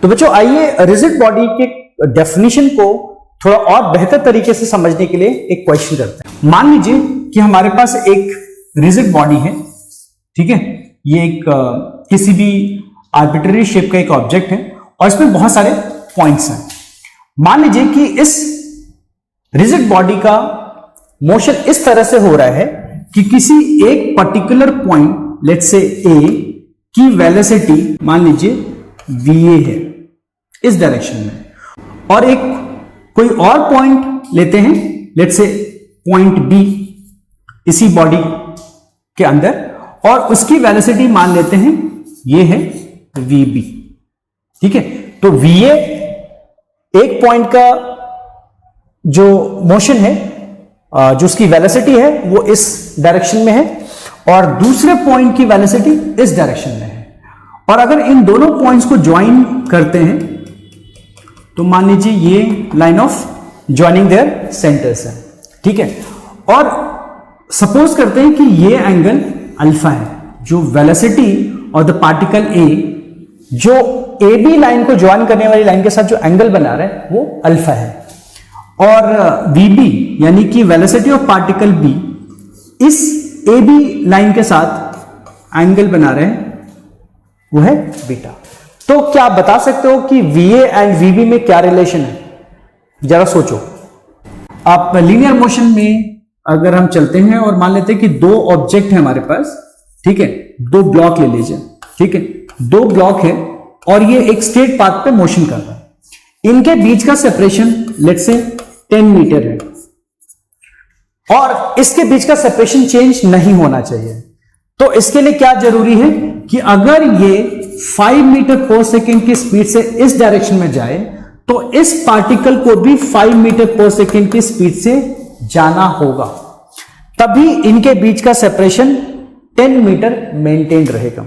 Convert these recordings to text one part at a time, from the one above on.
तो बच्चों आइए रिजिड बॉडी के डेफिनेशन को थोड़ा और बेहतर तरीके से समझने के लिए एक क्वेश्चन करते हैं। मान लीजिए कि हमारे पास एक रिजिड बॉडी है, ठीक है, ये एक किसी भी आर्बिट्ररी शेप का एक ऑब्जेक्ट है और इसमें बहुत सारे पॉइंट्स हैं। मान लीजिए कि इस रिजिड बॉडी का मोशन इस तरह से हो रहा है कि किसी एक पर्टिकुलर पॉइंट लेट्स से ए की वेलोसिटी मान लीजिए va है इस डायरेक्शन में, और एक कोई और पॉइंट लेते हैं लेट्स से पॉइंट बी इसी बॉडी के अंदर, और उसकी वेलोसिटी मान लेते हैं ये है vb, ठीक है। तो va एक पॉइंट का जो मोशन है, जो उसकी वेलोसिटी है वो इस डायरेक्शन में है और दूसरे पॉइंट की वेलोसिटी इस डायरेक्शन में है। और अगर इन दोनों पॉइंट्स को ज्वाइन करते हैं तो मान लीजिए ये line of joining there centres है, ठीक है। और सपोज करते हैं कि ये एंगल अल्फा है, जो वेलोसिटी और द पार्टिकल ए जो ए बी लाइन को ज्वाइन करने वाली लाइन के साथ जो एंगल बना रहा है वो अल्फा है, और vb यानी कि वेलोसिटी ऑफ पार्टिकल b इस ए बी लाइन के साथ एंगल बना रहे हैं वो है बीटा। तो क्या आप बता सकते हो कि va एंड vb में क्या रिलेशन है? जरा सोचो। आप लीनियर मोशन में अगर हम चलते हैं और मान लेते हैं कि दो ऑब्जेक्ट है हमारे पास, ठीक है, दो ब्लॉक ले लीजिए, ठीक है, दो ब्लॉक है और ये एक स्ट्रेट पाथ पे मोशन कर रहा है। इनके बीच का सेपरेशन लेट्स से 10 मीटर है और इसके बीच का सेपरेशन चेंज नहीं होना चाहिए। तो इसके लिए क्या जरूरी है कि अगर ये 5 मीटर पर सेकेंड की स्पीड से इस डायरेक्शन में जाए तो इस पार्टिकल को भी 5 मीटर पर सेकेंड की स्पीड से जाना होगा, तभी इनके बीच का सेपरेशन 10 मीटर मेंटेन रहेगा।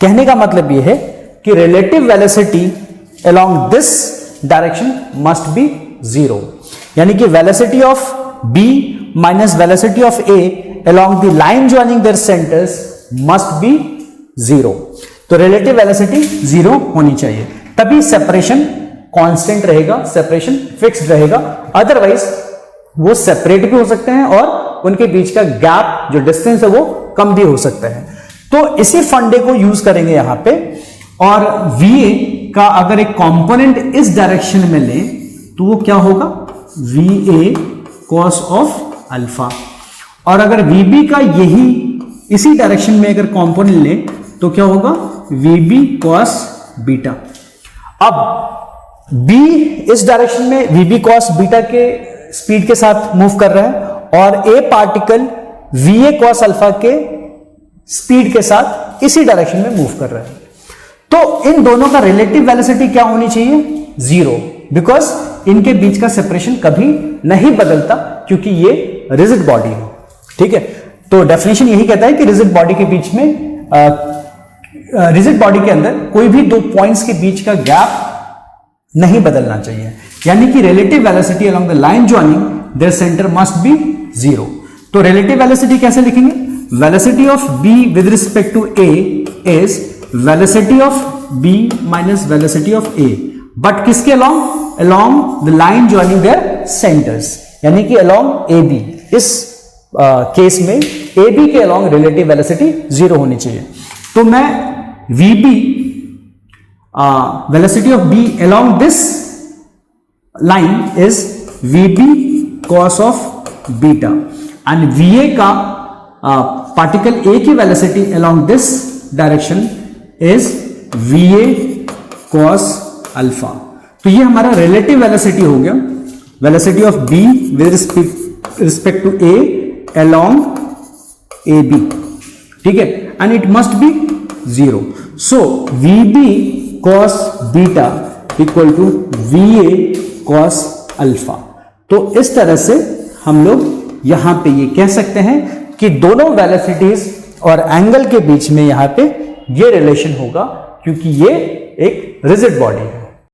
कहने का मतलब यह है कि relative velocity along this direction must be 0, यानी कि velocity of b minus velocity of a along the line joining their centers must be 0। तो रिलेटिव वेलोसिटी 0 होनी चाहिए, तभी सेपरेशन कांस्टेंट रहेगा, सेपरेशन फिक्स्ड रहेगा। अदरवाइज वो सेपरेट भी हो सकते हैं और उनके बीच का गैप जो डिस्टेंस है वो कम भी हो सकता है। तो इसी फंडे को यूज करेंगे यहां पे, और va का अगर एक कंपोनेंट इस डायरेक्शन में लें तो वो क्या होगा va cos ऑफ अल्फा, और अगर vb का यही इसी डायरेक्शन में अगर कंपोनेंट लें तो क्या होगा vb cos बीटा। अब b इस डायरेक्शन में vb cos बीटा के स्पीड के साथ मूव कर रहा है और a particle va cos alpha के स्पीड के साथ इसी डायरेक्शन में मूव कर रहा है। तो इन दोनों का रिलेटिव वेलोसिटी क्या होनी चाहिए? 0, बिकॉज इनके बीच का सेपरेशन कभी नहीं बदलता क्योंकि ये रिजिड बॉडी है, ठीक है। तो डेफिनेशन यही कहता है कि रिजिड बॉडी के बीच में रिजिड बॉडी के अंदर कोई भी दो पॉइंट्स के बीच का गैप नहीं बदलना चाहिए, यानी कि relative velocity along the line joining their centre must be 0। तो रिलेटिव वेलोसिटी कैसे लिखेंगे? Velocity of b with respect to a is velocity of b minus velocity of a, but किसके along the line joining their centres, यानी कि along ab। इस case में ab के along relative velocity 0 होनी चाहिए। तो मैं vb velocity of b along this line is vb cos of beta, and va का पार्टिकल a की velocity along this direction is va cos alpha. तो ये हमारा रिलेटिव वेलोसिटी हो गया, velocity of b with respect to a along AB, ठीक है, and it must be 0। So vb cos beta equal to va cos alpha. तो इस तरह से हम लोग यहां पे ये कह सकते हैं कि दोनों वेलोसिटीज और एंगल के बीच में यहां पे ये रिलेशन होगा क्योंकि ये एक रिजिड बॉडी है।